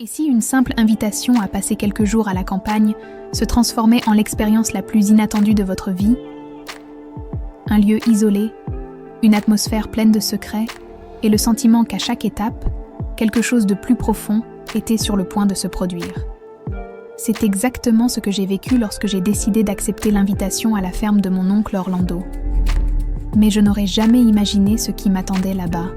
Et si une simple invitation à passer quelques jours à la campagne se transformait en l'expérience la plus inattendue de votre vie? Un lieu isolé, une atmosphère pleine de secrets, et le sentiment qu'à chaque étape, quelque chose de plus profond était sur le point de se produire. C'est exactement ce que j'ai vécu lorsque j'ai décidé d'accepter l'invitation à la ferme de mon oncle Orlando. Mais je n'aurais jamais imaginé ce qui m'attendait là-bas.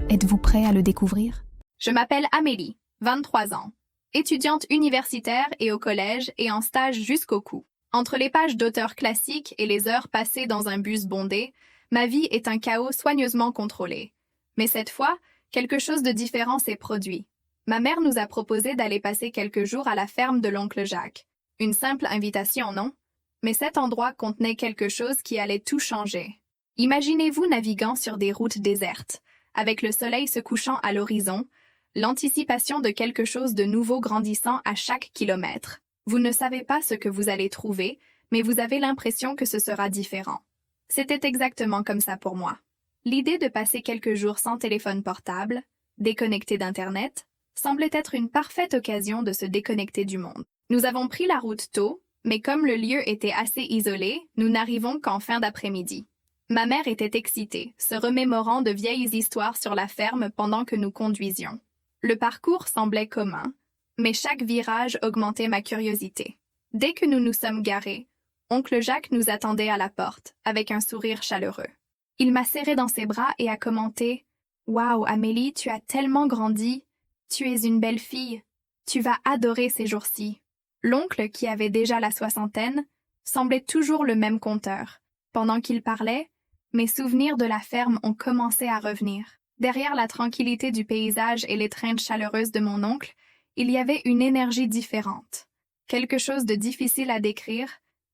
Êtes-vous prêt à le découvrir? Je m'appelle Amélie, 23 ans, étudiante universitaire et au collège et en stage jusqu'au cou. Entre les pages d'auteurs classiques et les heures passées dans un bus bondé, ma vie est un chaos soigneusement contrôlé. Mais cette fois, quelque chose de différent s'est produit. Ma mère nous a proposé d'aller passer quelques jours à la ferme de l'oncle Jacques. Une simple invitation, non? Mais cet endroit contenait quelque chose qui allait tout changer. Imaginez-vous naviguant sur des routes désertes, avec le soleil se couchant à l'horizon, l'anticipation de quelque chose de nouveau grandissant à chaque kilomètre. Vous ne savez pas ce que vous allez trouver, mais vous avez l'impression que ce sera différent. C'était exactement comme ça pour moi. L'idée de passer quelques jours sans téléphone portable, déconnecté d'Internet, semblait être une parfaite occasion de se déconnecter du monde. Nous avons pris la route tôt, mais comme le lieu était assez isolé, nous n'arrivons qu'en fin d'après-midi. Ma mère était excitée, se remémorant de vieilles histoires sur la ferme pendant que nous conduisions. Le parcours semblait commun, mais chaque virage augmentait ma curiosité. Dès que nous nous sommes garés, oncle Jacques nous attendait à la porte, avec un sourire chaleureux. Il m'a serré dans ses bras et a commenté « Waouh, Amélie, tu as tellement grandi. Tu es une belle fille. Tu vas adorer ces jours-ci. » L'oncle, qui avait déjà la soixantaine, semblait toujours le même conteur. Pendant qu'il parlait, mes souvenirs de la ferme ont commencé à revenir. Derrière la tranquillité du paysage et l'étreinte chaleureuse de mon oncle, il y avait une énergie différente. Quelque chose de difficile à décrire,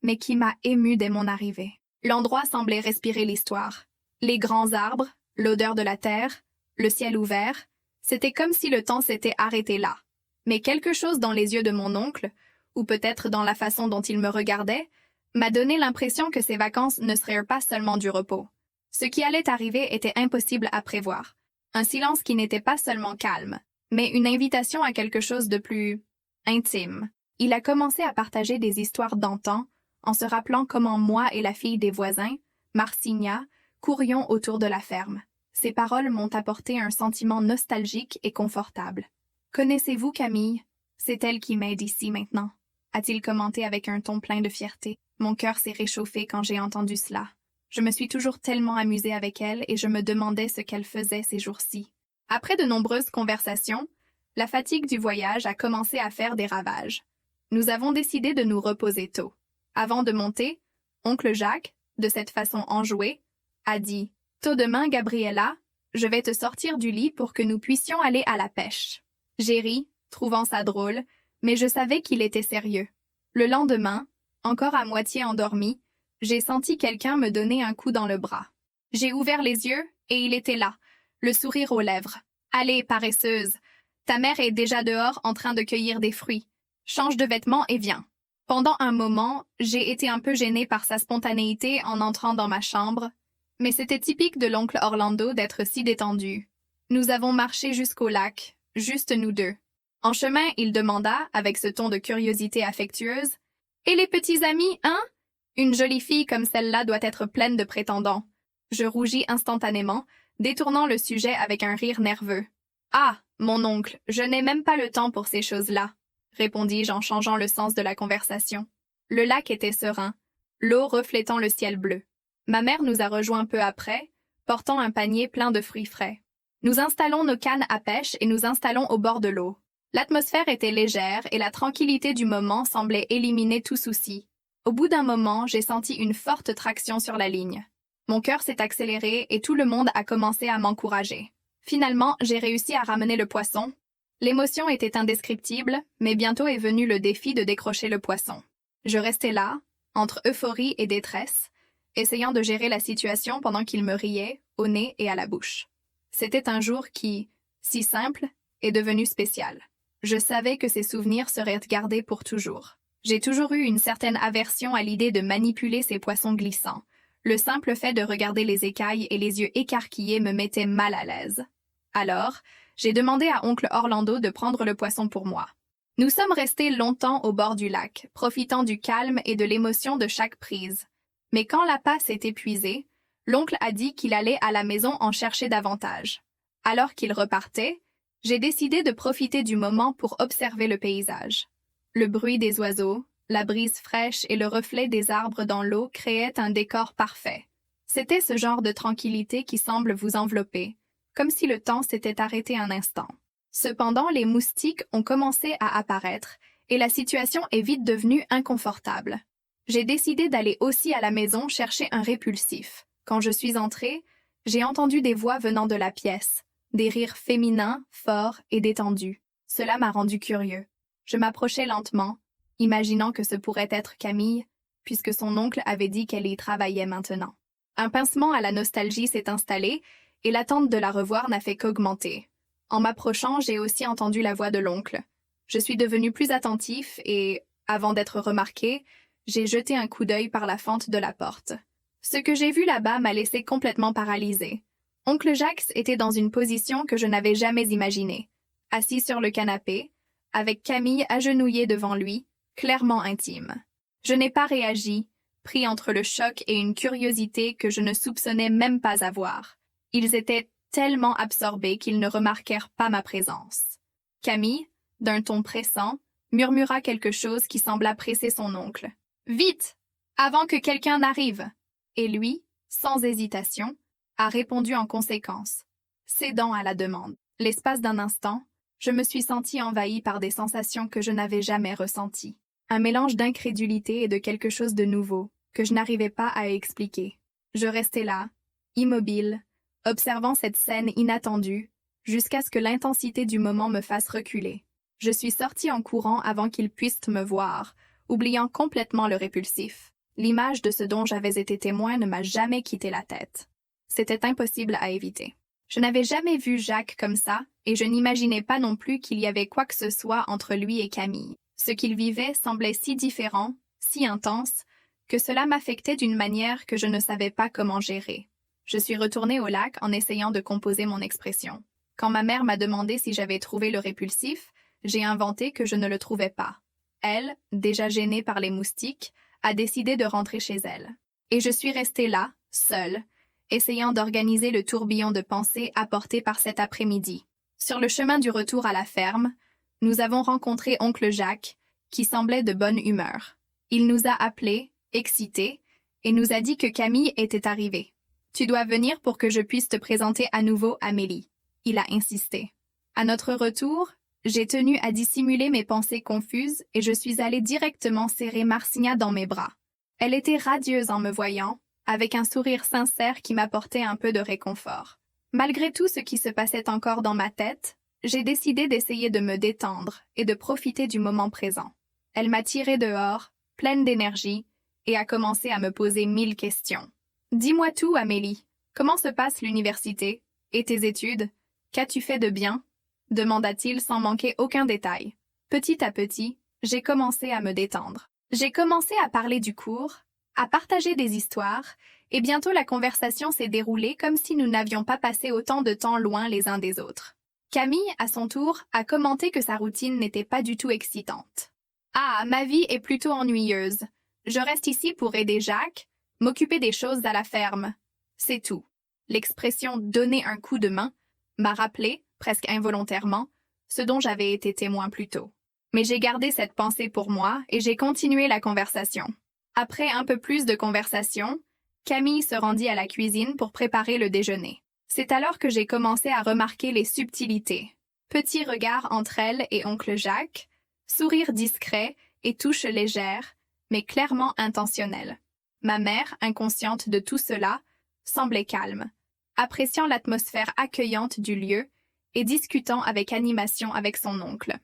mais qui m'a émue dès mon arrivée. L'endroit semblait respirer l'histoire. Les grands arbres, l'odeur de la terre, le ciel ouvert, c'était comme si le temps s'était arrêté là. Mais quelque chose dans les yeux de mon oncle, ou peut-être dans la façon dont il me regardait, m'a donné l'impression que ces vacances ne seraient pas seulement du repos. Ce qui allait arriver était impossible à prévoir. Un silence qui n'était pas seulement calme, mais une invitation à quelque chose de plus intime. Il a commencé à partager des histoires d'antan, en se rappelant comment moi et la fille des voisins, Marsigna, courions autour de la ferme. Ces paroles m'ont apporté un sentiment nostalgique et confortable. « Connaissez-vous Camille? C'est elle qui m'aide ici maintenant, » a-t-il commenté avec un ton plein de fierté. Mon cœur s'est réchauffé quand j'ai entendu cela. Je me suis toujours tellement amusée avec elle et je me demandais ce qu'elle faisait ces jours-ci. Après de nombreuses conversations, la fatigue du voyage a commencé à faire des ravages. Nous avons décidé de nous reposer tôt. Avant de monter, oncle Jacques, de cette façon enjouée, a dit « Tôt demain, Gabriella, je vais te sortir du lit pour que nous puissions aller à la pêche. » J'ai ri, trouvant ça drôle, mais je savais qu'il était sérieux. Le lendemain, encore à moitié endormi, j'ai senti quelqu'un me donner un coup dans le bras. J'ai ouvert les yeux et il était là, le sourire aux lèvres. « Allez, paresseuse, ta mère est déjà dehors en train de cueillir des fruits. Change de vêtements et viens. » Pendant un moment, j'ai été un peu gênée par sa spontanéité en entrant dans ma chambre, mais c'était typique de l'oncle Orlando d'être si détendu. Nous avons marché jusqu'au lac, juste nous deux. En chemin, il demanda, avec ce ton de curiosité affectueuse, « Et les petits amis, hein? Une jolie fille comme celle-là doit être pleine de prétendants. » Je rougis instantanément, détournant le sujet avec un rire nerveux. « Ah, mon oncle, je n'ai même pas le temps pour ces choses-là, » répondis-je en changeant le sens de la conversation. Le lac était serein, l'eau reflétant le ciel bleu. Ma mère nous a rejoints peu après, portant un panier plein de fruits frais. Nous installons nos cannes à pêche et nous installons au bord de l'eau. L'atmosphère était légère et la tranquillité du moment semblait éliminer tout souci. Au bout d'un moment, j'ai senti une forte traction sur la ligne. Mon cœur s'est accéléré et tout le monde a commencé à m'encourager. Finalement, j'ai réussi à ramener le poisson. L'émotion était indescriptible, mais bientôt est venu le défi de décrocher le poisson. Je restais là, entre euphorie et détresse, essayant de gérer la situation pendant qu'il me riait, au nez et à la bouche. C'était un jour qui, si simple, est devenu spécial. Je savais que ces souvenirs seraient gardés pour toujours. J'ai toujours eu une certaine aversion à l'idée de manipuler ces poissons glissants. Le simple fait de regarder les écailles et les yeux écarquillés me mettait mal à l'aise. Alors, j'ai demandé à oncle Orlando de prendre le poisson pour moi. Nous sommes restés longtemps au bord du lac, profitant du calme et de l'émotion de chaque prise. Mais quand l'appât s'est épuisé, l'oncle a dit qu'il allait à la maison en chercher davantage. Alors qu'il repartait, j'ai décidé de profiter du moment pour observer le paysage. Le bruit des oiseaux, la brise fraîche et le reflet des arbres dans l'eau créaient un décor parfait. C'était ce genre de tranquillité qui semble vous envelopper, comme si le temps s'était arrêté un instant. Cependant, les moustiques ont commencé à apparaître et la situation est vite devenue inconfortable. J'ai décidé d'aller aussi à la maison chercher un répulsif. Quand je suis entrée, j'ai entendu des voix venant de la pièce, des rires féminins, forts et détendus. Cela m'a rendu curieux. Je m'approchais lentement, imaginant que ce pourrait être Camille, puisque son oncle avait dit qu'elle y travaillait maintenant. Un pincement à la nostalgie s'est installé et l'attente de la revoir n'a fait qu'augmenter. En m'approchant, j'ai aussi entendu la voix de l'oncle. Je suis devenu plus attentif et, avant d'être remarqué, j'ai jeté un coup d'œil par la fente de la porte. Ce que j'ai vu là-bas m'a laissé complètement paralysée. Oncle Jacques était dans une position que je n'avais jamais imaginée, assis sur le canapé, avec Camille agenouillée devant lui, clairement intime. Je n'ai pas réagi, pris entre le choc et une curiosité que je ne soupçonnais même pas avoir. Ils étaient tellement absorbés qu'ils ne remarquèrent pas ma présence. Camille, d'un ton pressant, murmura quelque chose qui sembla presser son oncle. « Vite! Avant que quelqu'un n'arrive !» Et lui, sans hésitation, a répondu en conséquence, cédant à la demande. L'espace d'un instant, je me suis sentie envahie par des sensations que je n'avais jamais ressenties. Un mélange d'incrédulité et de quelque chose de nouveau, que je n'arrivais pas à expliquer. Je restais là, immobile, observant cette scène inattendue, jusqu'à ce que l'intensité du moment me fasse reculer. Je suis sortie en courant avant qu'ils puissent me voir, oubliant complètement le répulsif. L'image de ce dont j'avais été témoin ne m'a jamais quitté la tête. C'était impossible à éviter. Je n'avais jamais vu Jacques comme ça, et je n'imaginais pas non plus qu'il y avait quoi que ce soit entre lui et Camille. Ce qu'il vivait semblait si différent, si intense, que cela m'affectait d'une manière que je ne savais pas comment gérer. Je suis retournée au lac en essayant de composer mon expression. Quand ma mère m'a demandé si j'avais trouvé le répulsif, j'ai inventé que je ne le trouvais pas. Elle, déjà gênée par les moustiques, a décidé de rentrer chez elle. Et je suis restée là, seule, essayant d'organiser le tourbillon de pensées apporté par cet après-midi. Sur le chemin du retour à la ferme, nous avons rencontré oncle Jacques, qui semblait de bonne humeur. Il nous a appelés, excités, et nous a dit que Camille était arrivée. « Tu dois venir pour que je puisse te présenter à nouveau Amélie. » Il a insisté. À notre retour, j'ai tenu à dissimuler mes pensées confuses et je suis allée directement serrer Marsigna dans mes bras. Elle était radieuse en me voyant, avec un sourire sincère qui m'apportait un peu de réconfort. Malgré tout ce qui se passait encore dans ma tête, j'ai décidé d'essayer de me détendre et de profiter du moment présent. Elle m'a tirée dehors, pleine d'énergie, et a commencé à me poser 1000 questions. « Dis-moi tout, Amélie. Comment se passe l'université? Et tes études? Qu'as-tu fait de bien ?» demanda-t-il sans manquer aucun détail. Petit à petit, j'ai commencé à me détendre. J'ai commencé à parler du cours, à partager des histoires, et bientôt la conversation s'est déroulée comme si nous n'avions pas passé autant de temps loin les uns des autres. Camille, à son tour, a commenté que sa routine n'était pas du tout excitante. « Ah, ma vie est plutôt ennuyeuse. Je reste ici pour aider Jacques, m'occuper des choses à la ferme. C'est tout. » L'expression « donner un coup de main » m'a rappelé, presque involontairement, ce dont j'avais été témoin plus tôt. Mais j'ai gardé cette pensée pour moi et j'ai continué la conversation. Après un peu plus de conversation, Camille se rendit à la cuisine pour préparer le déjeuner. C'est alors que j'ai commencé à remarquer les subtilités. Petit regard entre elle et oncle Jacques, sourire discret et touche légère, mais clairement intentionnelle. Ma mère, inconsciente de tout cela, semblait calme, appréciant l'atmosphère accueillante du lieu et discutant avec animation avec son oncle.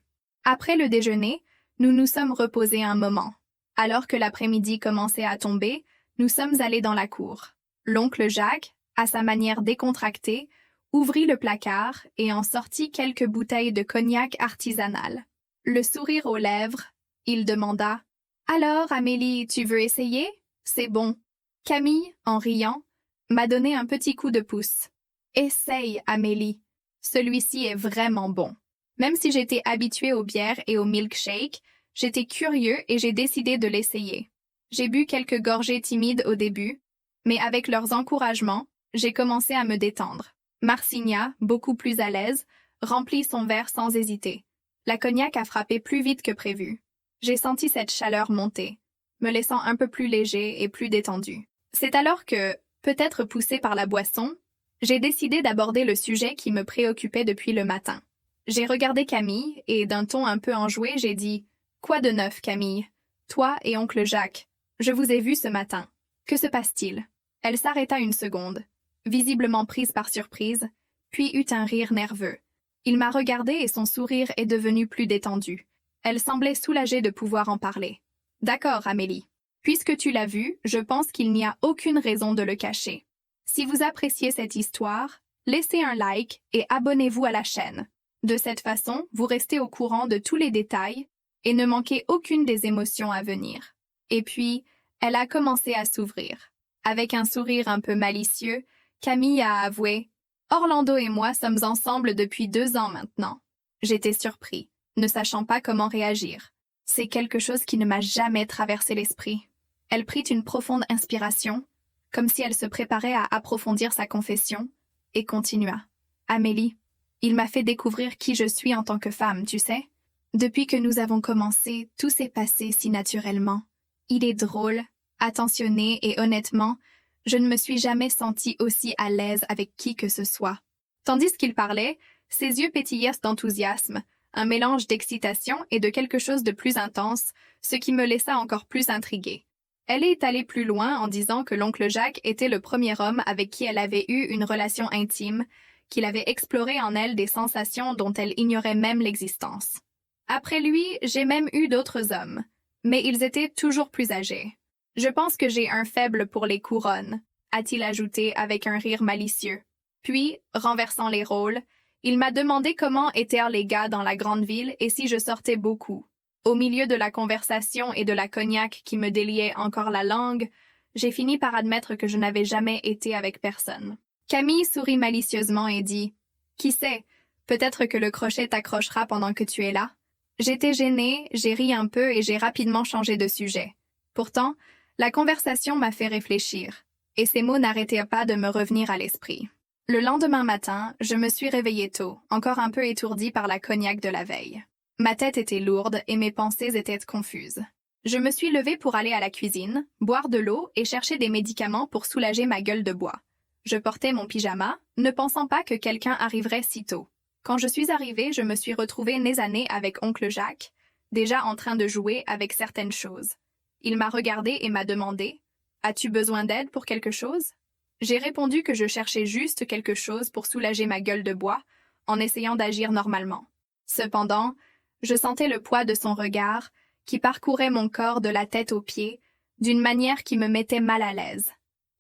Après le déjeuner, nous nous sommes reposés un moment. Alors que l'après-midi commençait à tomber, nous sommes allés dans la cour. L'oncle Jacques, à sa manière décontractée, ouvrit le placard et en sortit quelques bouteilles de cognac artisanal. Le sourire aux lèvres, il demanda « Alors, Amélie, tu veux essayer? C'est bon. » Camille, en riant, m'a donné un petit coup de pouce. « Essaye, Amélie. Celui-ci est vraiment bon. Même si j'étais habituée aux bières et aux milkshakes, j'étais curieux et j'ai décidé de l'essayer. J'ai bu quelques gorgées timides au début, mais avec leurs encouragements, j'ai commencé à me détendre. Marsigna, beaucoup plus à l'aise, remplit son verre sans hésiter. La cognac a frappé plus vite que prévu. J'ai senti cette chaleur monter, me laissant un peu plus léger et plus détendu. C'est alors que, peut-être poussé par la boisson, j'ai décidé d'aborder le sujet qui me préoccupait depuis le matin. J'ai regardé Camille et d'un ton un peu enjoué, j'ai dit « Quoi de neuf, Camille? Toi et oncle Jacques, je vous ai vu ce matin. Que se passe-t-il » Elle s'arrêta une seconde, visiblement prise par surprise, puis eut un rire nerveux. Il m'a regardé et son sourire est devenu plus détendu. Elle semblait soulagée de pouvoir en parler. « D'accord, Amélie. Puisque tu l'as vu, je pense qu'il n'y a aucune raison de le cacher. Si vous appréciez cette histoire, laissez un like et abonnez-vous à la chaîne. De cette façon, vous restez au courant de tous les détails et ne manquez aucune des émotions à venir. » Et puis, elle a commencé à s'ouvrir. Avec un sourire un peu malicieux, Camille a avoué « Orlando et moi sommes ensemble depuis 2 ans maintenant. » J'étais surpris, ne sachant pas comment réagir. C'est quelque chose qui ne m'a jamais traversé l'esprit. Elle prit une profonde inspiration, comme si elle se préparait à approfondir sa confession, et continua. « Amélie, il m'a fait découvrir qui je suis en tant que femme, tu sais. Depuis que nous avons commencé, tout s'est passé si naturellement. Il est drôle, attentionné et honnêtement, je ne me suis jamais sentie aussi à l'aise avec qui que ce soit. » Tandis qu'il parlait, ses yeux pétillaient d'enthousiasme, un mélange d'excitation et de quelque chose de plus intense, ce qui me laissa encore plus intriguée. Elle est allée plus loin en disant que l'oncle Jacques était le premier homme avec qui elle avait eu une relation intime, qu'il avait exploré en elle des sensations dont elle ignorait même l'existence. Après lui, j'ai même eu d'autres hommes, mais ils étaient toujours plus âgés. Je pense que j'ai un faible pour les couronnes, a-t-il ajouté avec un rire malicieux. Puis, renversant les rôles, il m'a demandé comment étaient les gars dans la grande ville et si je sortais beaucoup. Au milieu de la conversation et de la cognac qui me déliait encore la langue, j'ai fini par admettre que je n'avais jamais été avec personne. Camille sourit malicieusement et dit « Qui sait, peut-être que le crochet t'accrochera pendant que tu es là. » J'étais gênée, j'ai ri un peu et j'ai rapidement changé de sujet. Pourtant, la conversation m'a fait réfléchir, et ces mots n'arrêtaient pas de me revenir à l'esprit. Le lendemain matin, je me suis réveillée tôt, encore un peu étourdie par la cognac de la veille. Ma tête était lourde et mes pensées étaient confuses. Je me suis levée pour aller à la cuisine, boire de l'eau et chercher des médicaments pour soulager ma gueule de bois. Je portais mon pyjama, ne pensant pas que quelqu'un arriverait si tôt. Quand je suis arrivée, je me suis retrouvée nez à nez avec oncle Jacques, déjà en train de jouer avec certaines choses. Il m'a regardée et m'a demandé « As-tu besoin d'aide pour quelque chose ?» J'ai répondu que je cherchais juste quelque chose pour soulager ma gueule de bois, en essayant d'agir normalement. Cependant, je sentais le poids de son regard, qui parcourait mon corps de la tête aux pieds, d'une manière qui me mettait mal à l'aise.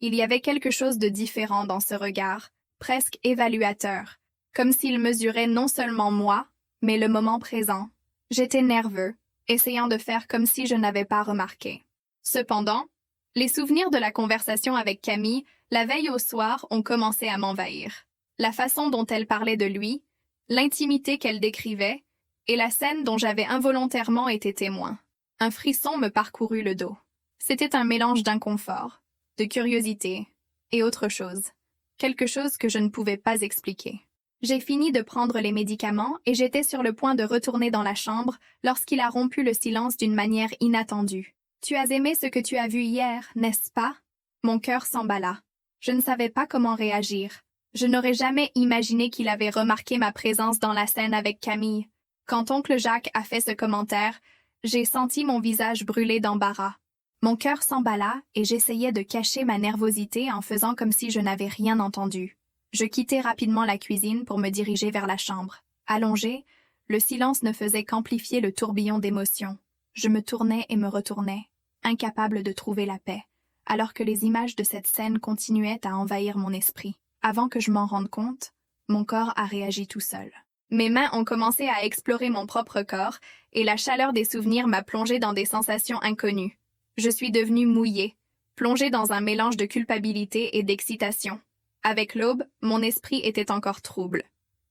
Il y avait quelque chose de différent dans ce regard, presque évaluateur, comme s'il mesurait non seulement moi, mais le moment présent. J'étais nerveux, essayant de faire comme si je n'avais pas remarqué. Cependant, les souvenirs de la conversation avec Camille, la veille au soir, ont commencé à m'envahir. La façon dont elle parlait de lui, l'intimité qu'elle décrivait, et la scène dont j'avais involontairement été témoin. Un frisson me parcourut le dos. C'était un mélange d'inconfort, de curiosité et autre chose. Quelque chose que je ne pouvais pas expliquer. J'ai fini de prendre les médicaments et j'étais sur le point de retourner dans la chambre lorsqu'il a rompu le silence d'une manière inattendue. « Tu as aimé ce que tu as vu hier, n'est-ce pas ?» Mon cœur s'emballa. Je ne savais pas comment réagir. Je n'aurais jamais imaginé qu'il avait remarqué ma présence dans la scène avec Camille. Quand oncle Jacques a fait ce commentaire, j'ai senti mon visage brûler d'embarras. Mon cœur s'emballa et j'essayais de cacher ma nervosité en faisant comme si je n'avais rien entendu. Je quittai rapidement la cuisine pour me diriger vers la chambre. Allongée, le silence ne faisait qu'amplifier le tourbillon d'émotions. Je me tournais et me retournais, incapable de trouver la paix, alors que les images de cette scène continuaient à envahir mon esprit. Avant que je m'en rende compte, mon corps a réagi tout seul. Mes mains ont commencé à explorer mon propre corps et la chaleur des souvenirs m'a plongée dans des sensations inconnues. Je suis devenue mouillée, plongée dans un mélange de culpabilité et d'excitation. Avec l'aube, mon esprit était encore trouble.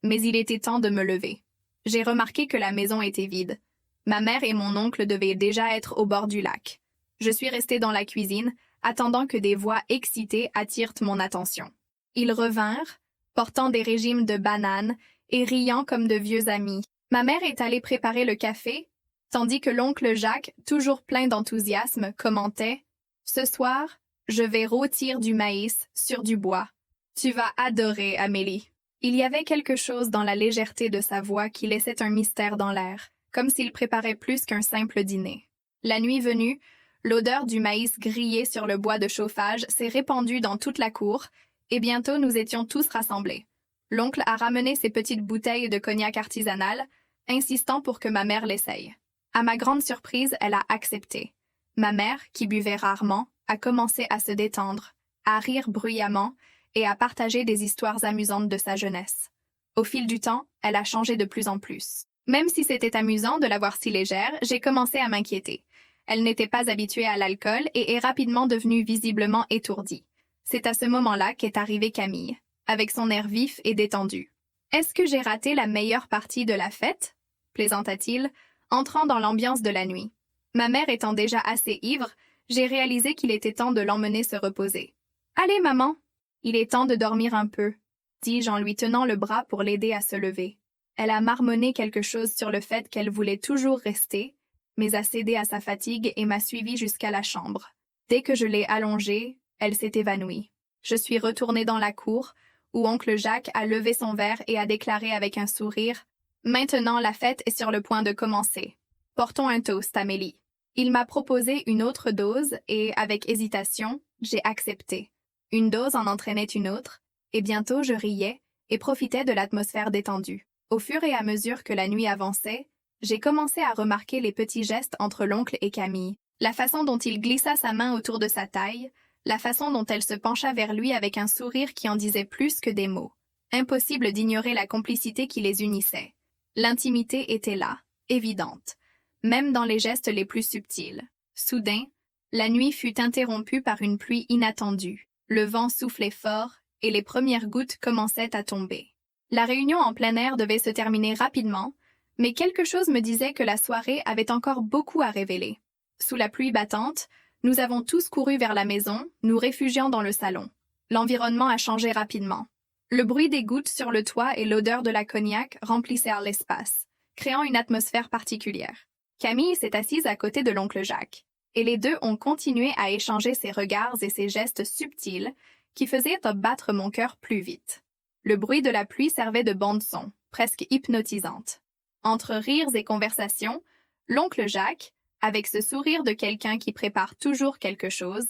mais il était temps de me lever. J'ai remarqué que la maison était vide. Ma mère et mon oncle devaient déjà être au bord du lac. Je suis restée dans la cuisine, attendant que des voix excitées attirent mon attention. Ils revinrent, portant des régimes de bananes et riant comme de vieux amis. Ma mère est allée préparer le café, tandis que l'oncle Jacques, toujours plein d'enthousiasme, commentait « Ce soir, je vais rôtir du maïs sur du bois. Tu vas adorer, Amélie. » Il y avait quelque chose dans la légèreté de sa voix qui laissait un mystère dans l'air, comme s'il préparait plus qu'un simple dîner. La nuit venue, l'odeur du maïs grillé sur le bois de chauffage s'est répandue dans toute la cour, et bientôt nous étions tous rassemblés. L'oncle a ramené ses petites bouteilles de cognac artisanal, insistant pour que ma mère l'essaye. À ma grande surprise, elle a accepté. Ma mère, qui buvait rarement, a commencé à se détendre, à rire bruyamment et à partager des histoires amusantes de sa jeunesse. Au fil du temps, elle a changé de plus en plus. Même si c'était amusant de la voir si légère, j'ai commencé à m'inquiéter. Elle n'était pas habituée à l'alcool et est rapidement devenue visiblement étourdie. C'est à ce moment-là qu'est arrivée Camille, avec son air vif et détendu. « Est-ce que j'ai raté la meilleure partie de la fête ?» plaisanta-t-il, entrant dans l'ambiance de la nuit. Ma mère étant déjà assez ivre, j'ai réalisé qu'il était temps de l'emmener se reposer. « Allez, maman, il est temps de dormir un peu, » dis-je en lui tenant le bras pour l'aider à se lever. Elle a marmonné quelque chose sur le fait qu'elle voulait toujours rester, mais a cédé à sa fatigue et m'a suivie jusqu'à la chambre. Dès que je l'ai allongée, elle s'est évanouie. Je suis retournée dans la cour, où oncle Jacques a levé son verre et a déclaré avec un sourire « Maintenant, la fête est sur le point de commencer. Portons un toast, Amélie. » Il m'a proposé une autre dose et, avec hésitation, j'ai accepté. Une dose en entraînait une autre, et bientôt je riais et profitais de l'atmosphère détendue. Au fur et à mesure que la nuit avançait, j'ai commencé à remarquer les petits gestes entre l'oncle et Camille, la façon dont il glissa sa main autour de sa taille, la façon dont elle se pencha vers lui avec un sourire qui en disait plus que des mots. Impossible d'ignorer la complicité qui les unissait. L'intimité était là, évidente, même dans les gestes les plus subtils. Soudain, la nuit fut interrompue par une pluie inattendue. Le vent soufflait fort et les premières gouttes commençaient à tomber. La réunion en plein air devait se terminer rapidement, mais quelque chose me disait que la soirée avait encore beaucoup à révéler. Sous la pluie battante, nous avons tous couru vers la maison, nous réfugiant dans le salon. L'environnement a changé rapidement. Le bruit des gouttes sur le toit et l'odeur de la cognac remplissèrent l'espace, créant une atmosphère particulière. Camille s'est assise à côté de l'oncle Jacques, et les deux ont continué à échanger ces regards et ces gestes subtils qui faisaient battre mon cœur plus vite. Le bruit de la pluie servait de bande-son, presque hypnotisante. Entre rires et conversations, l'oncle Jacques, avec ce sourire de quelqu'un qui prépare toujours quelque chose,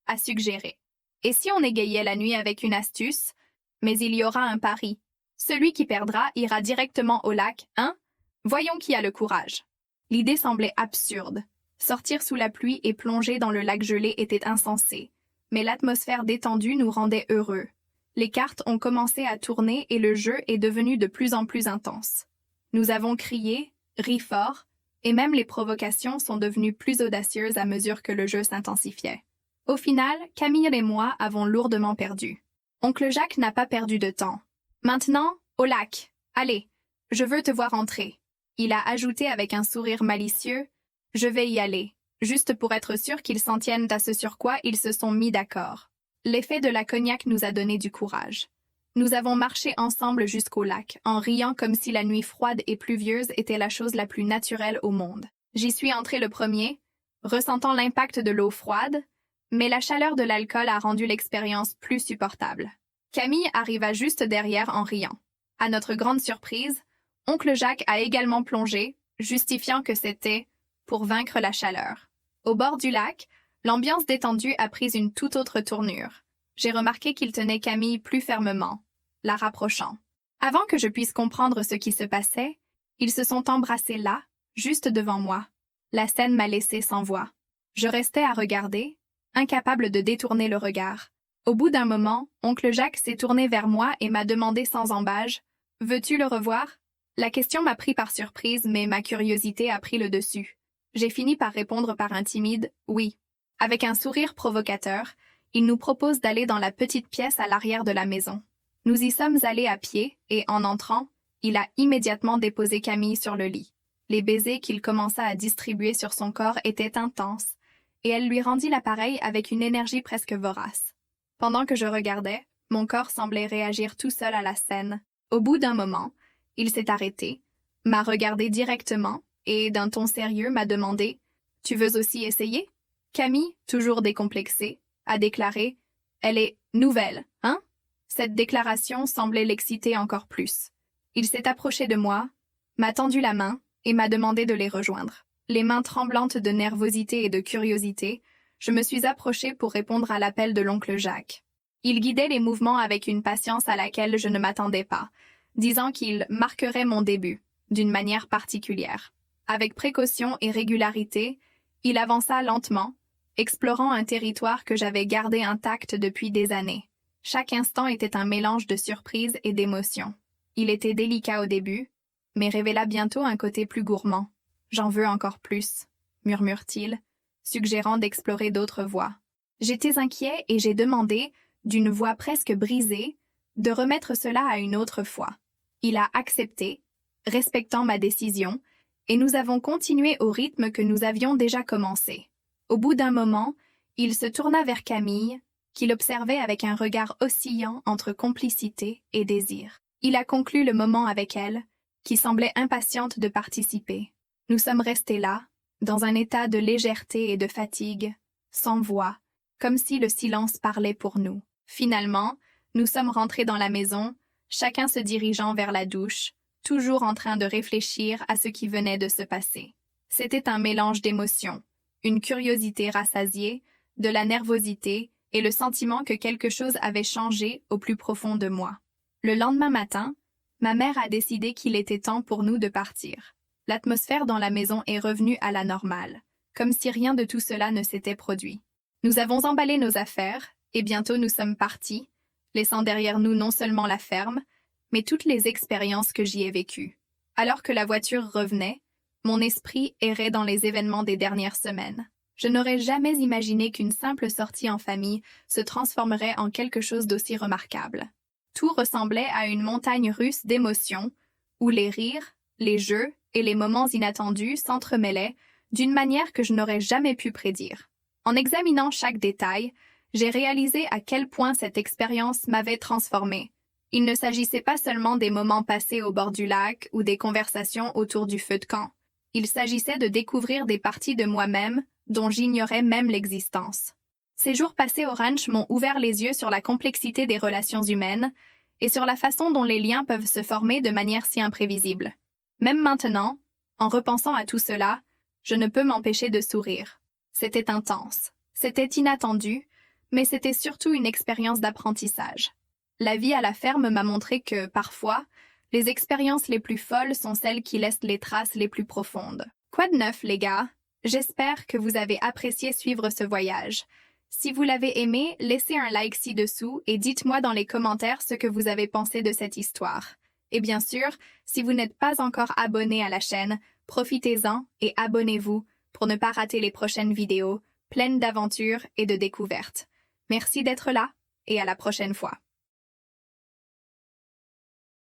a suggéré. Et si on égayait la nuit avec une astuce, mais il y aura un pari. Celui qui perdra ira directement au lac, hein? Voyons qui a le courage. L'idée semblait absurde. Sortir sous la pluie et plonger dans le lac gelé était insensé. Mais l'atmosphère détendue nous rendait heureux. Les cartes ont commencé à tourner et le jeu est devenu de plus en plus intense. Nous avons crié, ri fort, et même les provocations sont devenues plus audacieuses à mesure que le jeu s'intensifiait. Au final, Camille et moi avons lourdement perdu. Oncle Jacques n'a pas perdu de temps. Maintenant, au lac. Allez, je veux te voir entrer. Il a ajouté avec un sourire malicieux, je vais y aller, juste pour être sûr qu'ils s'en tiennent à ce sur quoi ils se sont mis d'accord. L'effet de la cognac nous a donné du courage. Nous avons marché ensemble jusqu'au lac, en riant comme si la nuit froide et pluvieuse était la chose la plus naturelle au monde. J'y suis entré le premier, ressentant l'impact de l'eau froide, mais la chaleur de l'alcool a rendu l'expérience plus supportable. Camille arriva juste derrière en riant. À notre grande surprise, oncle Jacques a également plongé, justifiant que c'était pour vaincre la chaleur. Au bord du lac, l'ambiance détendue a pris une toute autre tournure. J'ai remarqué qu'il tenait Camille plus fermement, la rapprochant. Avant que je puisse comprendre ce qui se passait, ils se sont embrassés là, juste devant moi. La scène m'a laissé sans voix. Je restais à regarder, incapable de détourner le regard. Au bout d'un moment, oncle Jacques s'est tourné vers moi et m'a demandé sans ambages « Veux-tu le revoir ?» La question m'a pris par surprise, mais ma curiosité a pris le dessus. J'ai fini par répondre par un timide « oui ». Avec un sourire provocateur, il nous propose d'aller dans la petite pièce à l'arrière de la maison. Nous y sommes allés à pied et, en entrant, Il a immédiatement déposé Camille sur le lit. Les baisers qu'il commença à distribuer sur son corps étaient intenses, et elle lui rendit l'appareil avec une énergie presque vorace. Pendant que je regardais, mon corps semblait réagir tout seul à la scène. Au bout d'un moment, il s'est arrêté, m'a regardé directement et, d'un ton sérieux, m'a demandé « Tu veux aussi essayer ?» Camille, toujours décomplexée, a déclaré « Elle est nouvelle, hein ?» Cette déclaration semblait l'exciter encore plus. Il s'est approché de moi, m'a tendu la main et m'a demandé de les rejoindre. Les mains tremblantes de nervosité et de curiosité, je me suis approchée pour répondre à l'appel de l'oncle Jacques. Il guidait les mouvements avec une patience à laquelle je ne m'attendais pas, disant qu'il marquerait mon début, d'une manière particulière. Avec précaution et régularité, il avança lentement, explorant un territoire que j'avais gardé intact depuis des années. Chaque instant était un mélange de surprise et d'émotion. Il était délicat au début, mais révéla bientôt un côté plus gourmand. « J'en veux encore plus », murmure-t-il, suggérant d'explorer d'autres voies. J'étais inquiet et j'ai demandé, d'une voix presque brisée, de remettre cela à une autre fois. Il a accepté, respectant ma décision, et nous avons continué au rythme que nous avions déjà commencé. Au bout d'un moment, il se tourna vers Camille, qu'il observait avec un regard oscillant entre complicité et désir. Il a conclu le moment avec elle, qui semblait impatiente de participer. Nous sommes restés là, dans un état de légèreté et de fatigue, sans voix, comme si le silence parlait pour nous. Finalement, nous sommes rentrés dans la maison, chacun se dirigeant vers la douche, toujours en train de réfléchir à ce qui venait de se passer. C'était un mélange d'émotions, une curiosité rassasiée, de la nervosité et le sentiment que quelque chose avait changé au plus profond de moi. Le lendemain matin, ma mère a décidé qu'il était temps pour nous de partir. L'atmosphère dans la maison est revenue à la normale, comme si rien de tout cela ne s'était produit. Nous avons emballé nos affaires, et bientôt nous sommes partis, laissant derrière nous non seulement la ferme, mais toutes les expériences que j'y ai vécues. Alors que la voiture revenait, mon esprit errait dans les événements des dernières semaines. Je n'aurais jamais imaginé qu'une simple sortie en famille se transformerait en quelque chose d'aussi remarquable. Tout ressemblait à une montagne russe d'émotions, où les rires, les jeux et les moments inattendus s'entremêlaient d'une manière que je n'aurais jamais pu prédire. En examinant chaque détail, j'ai réalisé à quel point cette expérience m'avait transformée. Il ne s'agissait pas seulement des moments passés au bord du lac ou des conversations autour du feu de camp. Il s'agissait de découvrir des parties de moi-même dont j'ignorais même l'existence. Ces jours passés au ranch m'ont ouvert les yeux sur la complexité des relations humaines et sur la façon dont les liens peuvent se former de manière si imprévisible. Même maintenant, en repensant à tout cela, je ne peux m'empêcher de sourire. C'était intense, c'était inattendu, mais c'était surtout une expérience d'apprentissage. La vie à la ferme m'a montré que, parfois, les expériences les plus folles sont celles qui laissent les traces les plus profondes. Quoi de neuf, les gars? J'espère que vous avez apprécié suivre ce voyage. Si vous l'avez aimé, laissez un like ci-dessous et dites-moi dans les commentaires ce que vous avez pensé de cette histoire. Et bien sûr, si vous n'êtes pas encore abonné à la chaîne, profitez-en et abonnez-vous pour ne pas rater les prochaines vidéos pleines d'aventures et de découvertes. Merci d'être là et à la prochaine fois.